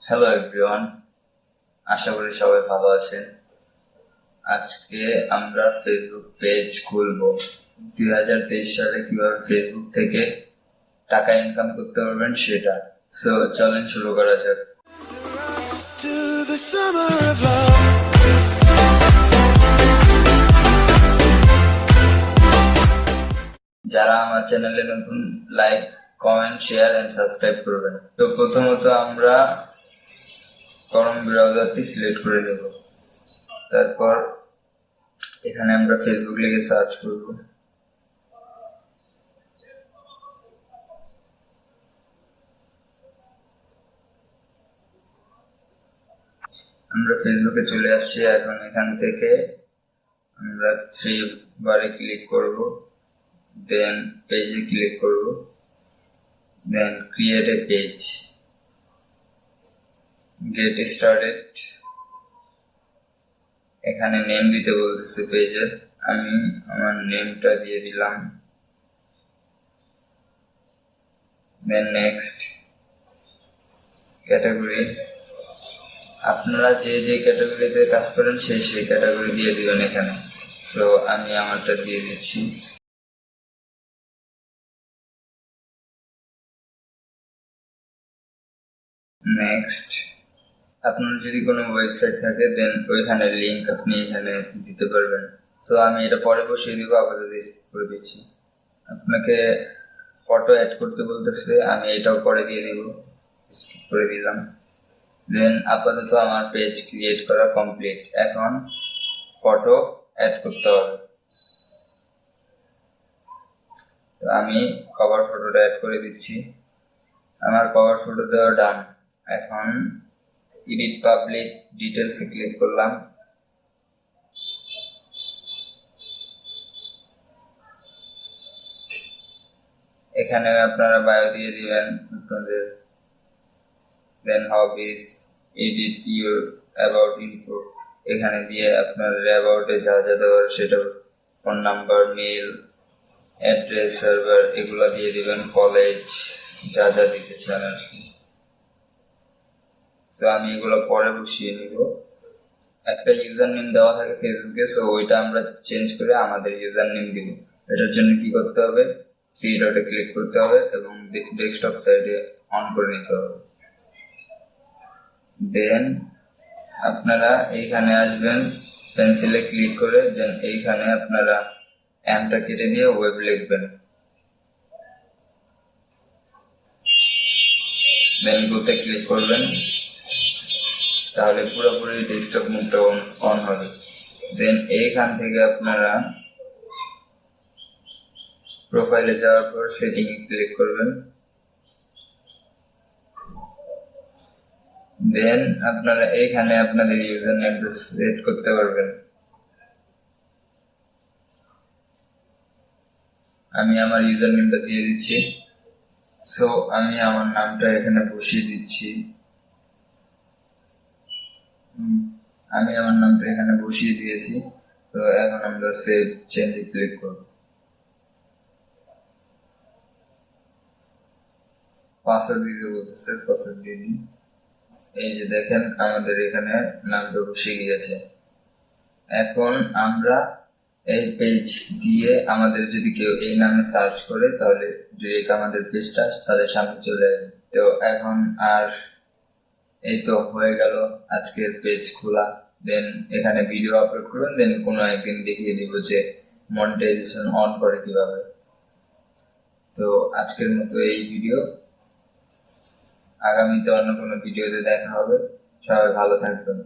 Hello everyone, আশা করি সবাই ভালো আছেন। আজকে আমরা ফেসবুক পেজ খুলবো। 2023 সালে কিভাবে ফেসবুক থেকে টাকা ইনকাম করতে পারবেন সেটা। সো চলেন শুরু করা যাক। যারা আমার চ্যানেলে নতুন, like, comment, share and subscribe করবেন। তো প্রথমত আমরা ক্রোম ব্রাউজারটি সিলেক্ট করে নেব। তারপর এখানে আমরা ফেসবুক লিখে সার্চ করব। আমরা ফেসবুকে চলে আসছি। এখন এখান থেকে আমরা 3 বারে ক্লিক করব, দেন পেজে ক্লিক করব, then create a page, get started. এখানে নেম দিতে বলতেছে পেজের, আমি আমার নেমটা দিয়ে দিলাম, দেন নেক্সট। ক্যাটাগরি, আপনারা যে যে ক্যাটাগরিতে কাজ করেন সেই ক্যাটাগরি দিয়ে দিবেন এখানে। সো আমি আমারটা দিয়ে দিচ্ছি। নেক্সট। আপনার যদি কোনো ওয়েবসাইট থাকে দেন ওইখানে লিংক আপনি এখানে দিতে পারবেন। সো আমি এটা পরে বসিয়ে দিব, আপাতত স্কিপ করে দিচ্ছি। আপনাকে ফটো অ্যাড করতে বলতেছে, আমি এটাও পরে দিয়ে দিব, স্কিপ করে দিলাম। দেন আপাতত আমার পেজ ক্রিয়েট করা কমপ্লিট। এখন ফটো অ্যাড করতে হবে। তো আমি কভার ফটোটা অ্যাড করে দিচ্ছি। আমার কভার ফটো দেওয়া ডান। এখন এডিট পাবলিক ডিটেলসে ক্লিক করলাম। এখানে আপনারা বায়ো দিয়ে দিবেন আপনাদের, then hobbies, edit your about info, এখানে দিয়ে আপনাদের অ্যাবাউটে যা যা দেওয়ার সেটা, phone number, mail, address, server, এগুলো দিয়ে দিবেন, কলেজ, যা যা দিতে চান আর কি। সো আমি এগুলো পরে বসিয়ে নিব। একটা ইউজার নেম দেওয়া থাকে ফেসবুকে, সো ওইটা আমরা চেঞ্জ করে আমাদের ইউজার নেম দিব। এটার জন্য কি করতে হবে, থ্রি ডটে ক্লিক করতে হবে এবং ডেস্কটপ সাইডে অন করে নিতে হবে। দেন আপনারা এইখানে আসবেন, পেন্সিলে ক্লিক করে দেন এইখানে আপনারা এমটা কেটে দিয়ে ওয়েব লিখবেন, দেন গোতে ক্লিক করবেন, তাহলে পুরোপুরি ডেস্কটপ মোডটা অন হবে। দেন এইখান থেকে আপনারা প্রোফাইলে যাওয়ার পর সেটিং এ ক্লিক করবেন। দেন আপনারা এইখানে আপনাদের ইউজার নেমটা সেট করতে পারবেন। আমি আমার ইউজার নেমটা দিয়ে দিচ্ছি। সো আমি আমার নামটা এখানে বসিয়ে দিচ্ছি। আমি আমার নামটা এখানে বসিয়ে দিয়েছি। তো এখন আমরা সেভ চেঞ্জে ক্লিক করব। পাসওয়ার্ড দিতে বলতেছে, পাসওয়ার্ড দিয়ে দিই। এই যে দেখেন আমাদের এখানে নামটা বসে গিয়েছে। এখন আমরা এই পেজ দিয়ে আমাদের যদি কেউ এই নামে সার্চ করে তাহলে ডিরেক্ট আমাদের পেজটা তাদের সামনে চলে আসবে। তো এখন আর এই তো হয়ে গেল আজকের পেজ খোলা। দেন এখানে ভিডিও আপলোড করবেন, দেন কোনো একদিন দেখিয়ে দিব যে মনিটাইজেশন অন করে কিভাবে। তো আজকের মতো এই ভিডিও, আগামীতে অন্য কোনো ভিডিওতে দেখা হবে। সবাই ভালো থাকবেন।